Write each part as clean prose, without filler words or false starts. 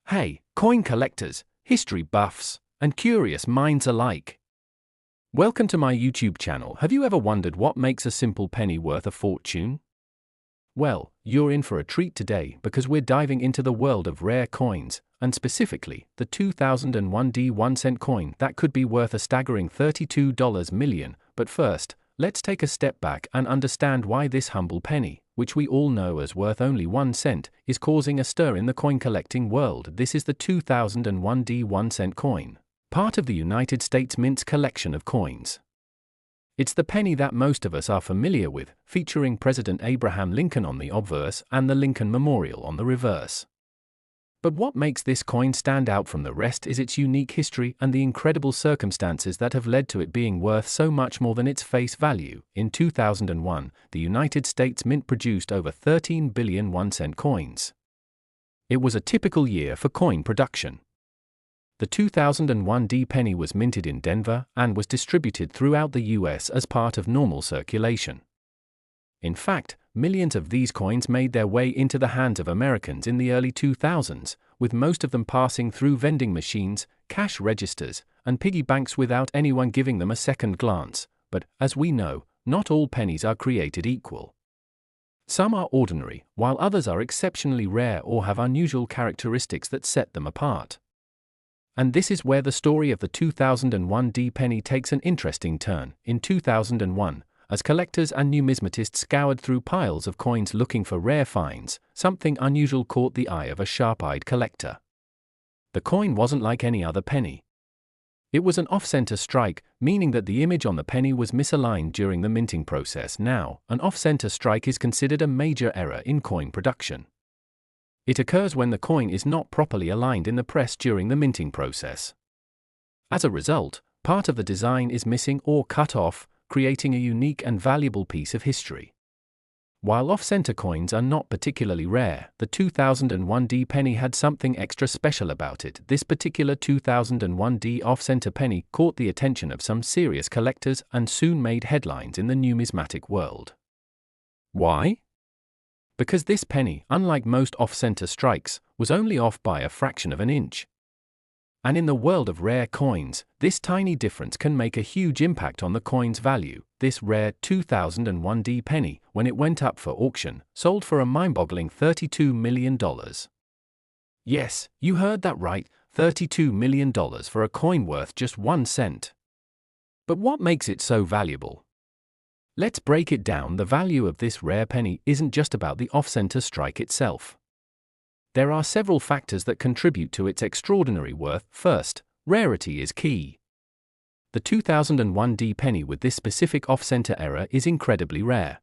Hey, coin collectors, history buffs, and curious minds alike. Welcome to my YouTube channel. Have you ever wondered what makes a simple penny worth a fortune? Well, you're in for a treat today because we're diving into the world of rare coins, and specifically, the 2001 1-cent coin that could be worth a staggering $32 million. But first, let's take a step back and understand why this humble penny, which we all know as worth only 1 cent, is causing a stir in the coin collecting world. This is the 2001 1-cent coin, part of the United States Mint's collection of coins. It's the penny that most of us are familiar with, featuring President Abraham Lincoln on the obverse and the Lincoln Memorial on the reverse. But what makes this coin stand out from the rest is its unique history and the incredible circumstances that have led to it being worth so much more than its face value. In 2001, the United States Mint produced over 13 billion 1-cent coins. It was a typical year for coin production. The 2001 penny was minted in Denver and was distributed throughout the US as part of normal circulation. In fact, millions of these coins made their way into the hands of Americans in the early 2000s, with most of them passing through vending machines, cash registers, and piggy banks without anyone giving them a second glance. But, as we know, not all pennies are created equal. Some are ordinary, while others are exceptionally rare or have unusual characteristics that set them apart. And this is where the story of the 2001 penny takes an interesting turn. In 2001, as collectors and numismatists scoured through piles of coins looking for rare finds, something unusual caught the eye of a sharp-eyed collector. The coin wasn't like any other penny. It was an off-center strike, meaning that the image on the penny was misaligned during the minting process. Now, an off-center strike is considered a major error in coin production. It occurs when the coin is not properly aligned in the press during the minting process. As a result, part of the design is missing or cut off, creating a unique and valuable piece of history. While off-center coins are not particularly rare, the 2001 penny had something extra special about it. This particular 2001 off-center penny caught the attention of some serious collectors and soon made headlines in the numismatic world. Why? Because this penny, unlike most off-center strikes, was only off by a fraction of an inch. And in the world of rare coins, this tiny difference can make a huge impact on the coin's value. This rare 2001 penny, when it went up for auction, sold for a mind-boggling $32 million. Yes, you heard that right, $32 million for a coin worth just 1 cent. But what makes it so valuable? Let's break it down. The value of this rare penny isn't just about the off-center strike itself. There are several factors that contribute to its extraordinary worth. First, rarity is key. The 2001 penny with this specific off-center error is incredibly rare.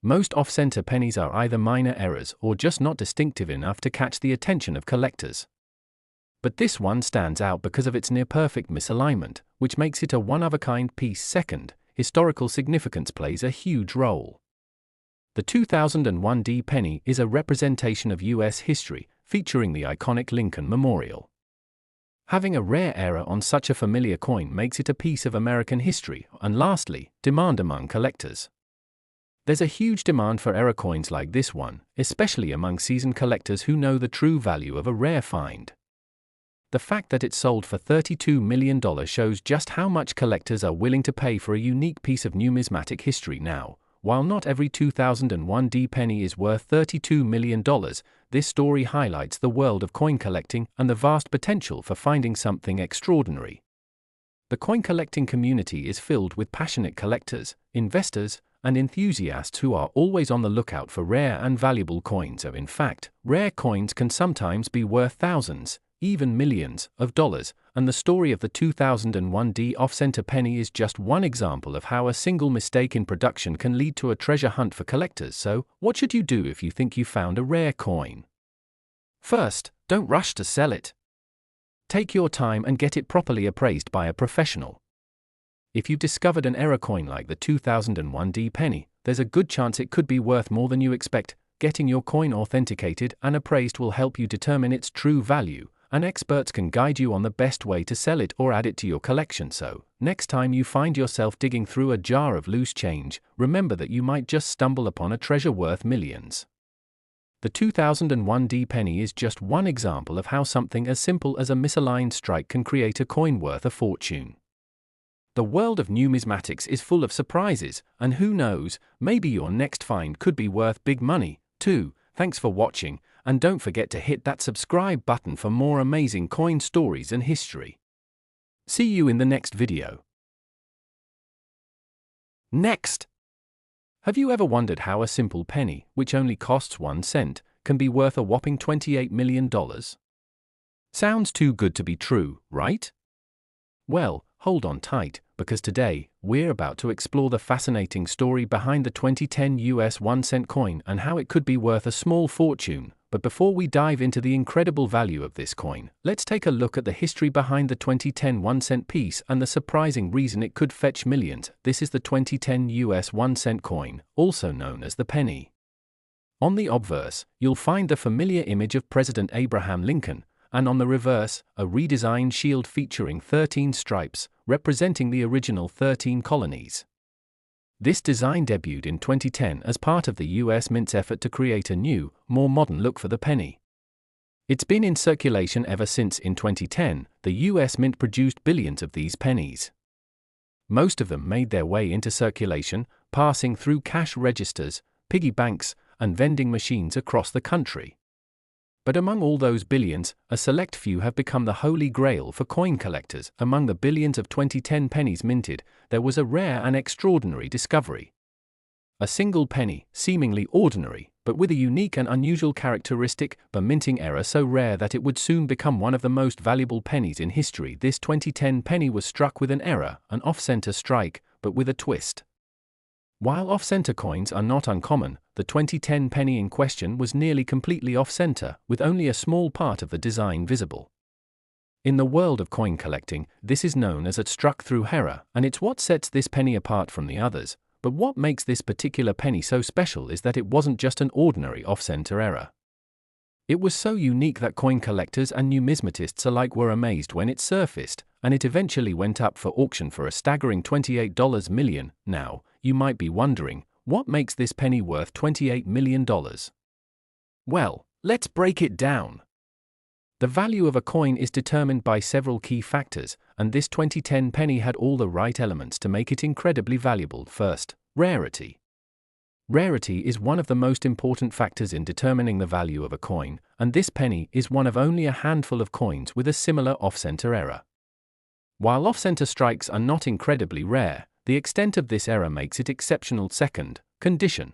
Most off-center pennies are either minor errors or just not distinctive enough to catch the attention of collectors. But this one stands out because of its near-perfect misalignment, which makes it a one-of-a-kind piece. Second, historical significance plays a huge role. The 2001 penny is a representation of U.S. history, featuring the iconic Lincoln Memorial. Having a rare error on such a familiar coin makes it a piece of American history. And lastly, demand among collectors. There's a huge demand for error coins like this one, especially among seasoned collectors who know the true value of a rare find. The fact that it sold for $32 million shows just how much collectors are willing to pay for a unique piece of numismatic history. Now, while not every 2001 penny is worth $32 million, this story highlights the world of coin collecting and the vast potential for finding something extraordinary. The coin collecting community is filled with passionate collectors, investors, and enthusiasts who are always on the lookout for rare and valuable coins. In fact, rare coins can sometimes be worth thousands, even millions, of dollars, and the story of the 2001 off-center penny is just one example of how a single mistake in production can lead to a treasure hunt for collectors. So, what should you do if you think you found a rare coin? First, don't rush to sell it. Take your time and get it properly appraised by a professional. If you discovered an error coin like the 2001 penny, there's a good chance it could be worth more than you expect. Getting your coin authenticated and appraised will help you determine its true value, and experts can guide you on the best way to sell it or add it to your collection. So, next time you find yourself digging through a jar of loose change, remember that you might just stumble upon a treasure worth millions. The 2001 D penny is just one example of how something as simple as a misaligned strike can create a coin worth a fortune. The world of numismatics is full of surprises, and who knows, maybe your next find could be worth big money, too. Thanks for watching, and don't forget to hit that subscribe button for more amazing coin stories and history. See you in the next video. Next! Have you ever wondered how a simple penny, which only costs 1 cent, can be worth a whopping $28 million? Sounds too good to be true, right? Well, hold on tight, because today, we're about to explore the fascinating story behind the 2010 US 1-cent coin and how it could be worth a small fortune. But before we dive into the incredible value of this coin, let's take a look at the history behind the 2010 1-cent piece and the surprising reason it could fetch millions. This is the 2010 US 1-cent coin, also known as the penny. On the obverse, you'll find the familiar image of President Abraham Lincoln, and on the reverse, a redesigned shield featuring 13 stripes, representing the original 13 colonies. This design debuted in 2010 as part of the US Mint's effort to create a new, more modern look for the penny. It's been in circulation ever since. In 2010, the US Mint produced billions of these pennies. Most of them made their way into circulation, passing through cash registers, piggy banks, and vending machines across the country. But among all those billions, a select few have become the holy grail for coin collectors. Among the billions of 2010 pennies minted, there was a rare and extraordinary discovery. A single penny, seemingly ordinary, but with a unique and unusual characteristic, a minting error so rare that it would soon become one of the most valuable pennies in history. This 2010 penny was struck with an error, an off-center strike, but with a twist. While off-center coins are not uncommon, the 2010 penny in question was nearly completely off-center, with only a small part of the design visible. In the world of coin collecting, this is known as a struck-through error, and it's what sets this penny apart from the others. But what makes this particular penny so special is that it wasn't just an ordinary off-center error. It was so unique that coin collectors and numismatists alike were amazed when it surfaced, and it eventually went up for auction for a staggering $28 million. Now, you might be wondering, what makes this penny worth $28 million? Well, let's break it down. The value of a coin is determined by several key factors, and this 2010 penny had all the right elements to make it incredibly valuable. First, rarity. Rarity is one of the most important factors in determining the value of a coin, and this penny is one of only a handful of coins with a similar off-center error. While off-center strikes are not incredibly rare, the extent of this error makes it exceptional. Second, condition.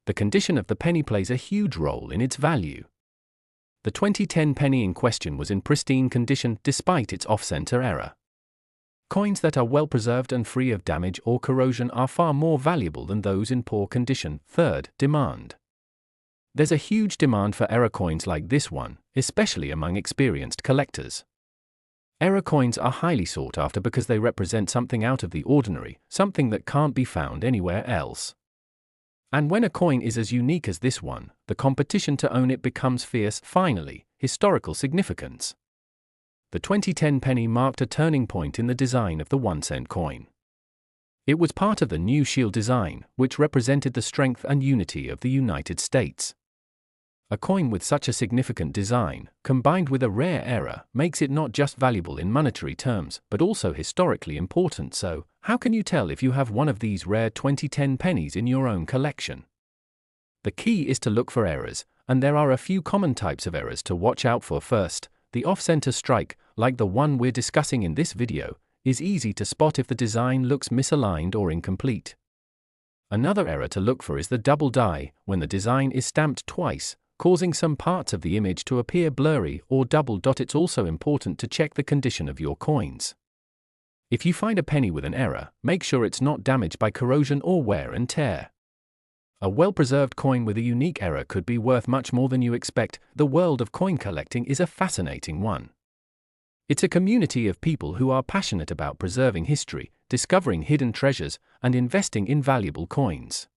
The condition of the penny plays a huge role in its value. The 2010 penny in question was in pristine condition despite its off-center error. Coins that are well preserved and free of damage or corrosion are far more valuable than those in poor condition. Third, demand. There's a huge demand for error coins like this one, especially among experienced collectors. Error coins are highly sought after because they represent something out of the ordinary, something that can't be found anywhere else. And when a coin is as unique as this one, the competition to own it becomes fierce. Finally, historical significance. The 2010 penny marked a turning point in the design of the 1-cent coin. It was part of the New Shield design, which represented the strength and unity of the United States. A coin with such a significant design, combined with a rare error, makes it not just valuable in monetary terms, but also historically important. So, how can you tell if you have one of these rare 2010 pennies in your own collection? The key is to look for errors, and there are a few common types of errors to watch out for. First, the off-center strike, like the one we're discussing in this video, is easy to spot if the design looks misaligned or incomplete. Another error to look for is the double die, when the design is stamped twice, causing some parts of the image to appear blurry or double dot. It's also important to check the condition of your coins. If you find a penny with an error, make sure it's not damaged by corrosion or wear and tear. A well-preserved coin with a unique error could be worth much more than you expect. The world of coin collecting is a fascinating one. It's a community of people who are passionate about preserving history, discovering hidden treasures, and investing in valuable coins.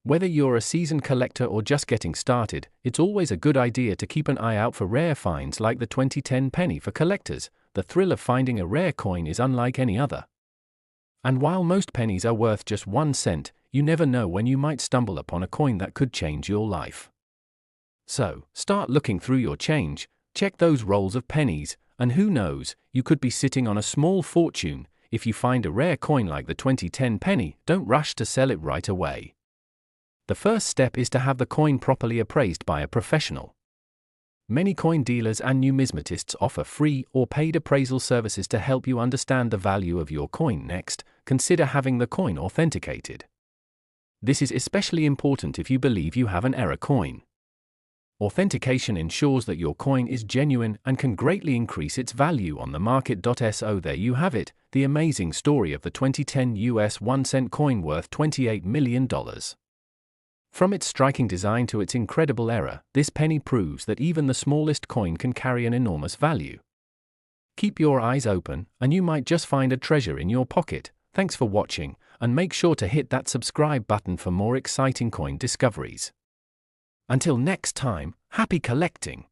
Whether you're a seasoned collector or just getting started, it's always a good idea to keep an eye out for rare finds like the 2010 penny. For collectors, the thrill of finding a rare coin is unlike any other. And while most pennies are worth just 1 cent, you never know when you might stumble upon a coin that could change your life. So, start looking through your change, check those rolls of pennies, and who knows, you could be sitting on a small fortune. If you find a rare coin like the 2010 penny, don't rush to sell it right away. The first step is to have the coin properly appraised by a professional. Many coin dealers and numismatists offer free or paid appraisal services to help you understand the value of your coin. Next, consider having the coin authenticated. This is especially important if you believe you have an error coin. Authentication ensures that your coin is genuine and can greatly increase its value on the market. So there you have it, the amazing story of the 2010 US 1-cent coin worth $28 million. From its striking design to its incredible error, this penny proves that even the smallest coin can carry an enormous value. Keep your eyes open, and you might just find a treasure in your pocket. Thanks for watching, and make sure to hit that subscribe button for more exciting coin discoveries. Until next time, happy collecting!